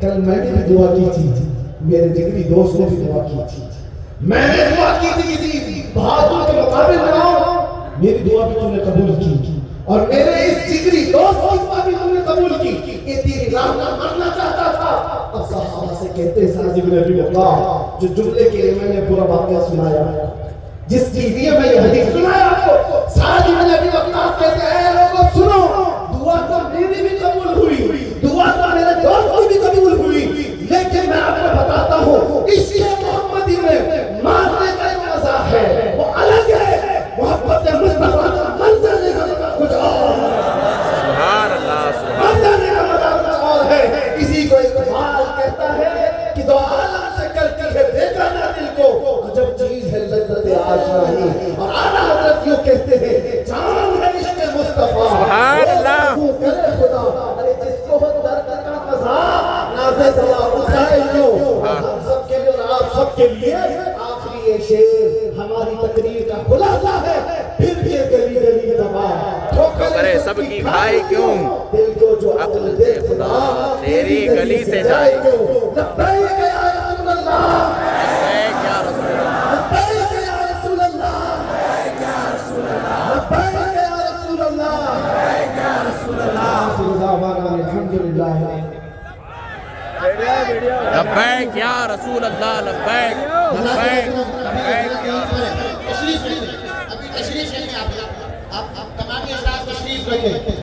Speaker 1: کل میں نے بھی دعا کی تھی، میرے جگری دوست نے بھی دعا کی تھی، میں نے دعا کی تھی کسی بہادر کے مقابل میں آؤ، میری دعا بھی تم نے قبول کی، اور میرے اس جگری دوست کی دعا بھی تم نے قبول کی، یہ تیری راہ میں مرنا چاہتا تھا۔ اب صحابہ سے کہتے ہیں سعد بن ابی وقاص، جو جملے کے لیے میں نے پورا واقعہ سنایا، جس کے لیے میں یہ حدیث سنایا آپ کو، سعد بن ابی وقاص کہتے ہیں اے لوگوں سنو، دعا تو میری بھی قبول ہوئی، دعا تو میرے دوست کی بھی قبول ہوئی، لیکن میں آپ کو بتاتا ہوں اس کے محمدی میں مارنے کا جو مزہ ہے وہ الگ ہے، محبت مصطفیٰ کا مر جانے کا مزہ کچھ اور،
Speaker 2: سبحان اللہ
Speaker 1: مر جانے کا مزہ کچھ اور ہے۔ اسی کو اقبال کہتا ہے کہ دو عالم سے کرتی ہے دیکھا نہ دل کو، عجب چیز ہے لذت آشنائی، اور اعلیٰ حضرت یوں کہتے ہیں جان ہے عشق مصطفیٰ،
Speaker 2: سبحان اللہ۔
Speaker 1: وہ کرے خدا، ارے جس کو ہو درد کا مزہ نازے دوا اٹھائے جو، ہم سب کے لیے اور آپ سب کے لیے آخری یہ شعر ہماری تقریر کا خلاصہ ہے، پھر یہ گلی گلی دبا
Speaker 2: ٹھوکرے سب کی کھائے کیوں،
Speaker 1: دل کو جو عقل دے خدا
Speaker 2: تیری گلی سے جائے
Speaker 1: کیوں، لبیک یا رسول اللہ،
Speaker 2: لبیک یا رسول اللہ،
Speaker 1: لبیک یا رسول اللہ، لبیک یا رسول اللہ، لبیک یا رسول اللہ، لبیک یا رسول اللہ، آخر دعوانا الحمدللہ،
Speaker 2: لبیک یا رسول اللہ، لبیک لبیک لبیک یا
Speaker 6: تشریف رکھیں، ابھی تشریف رکھیں، آپ تمام حضرات تشریف رکھیں۔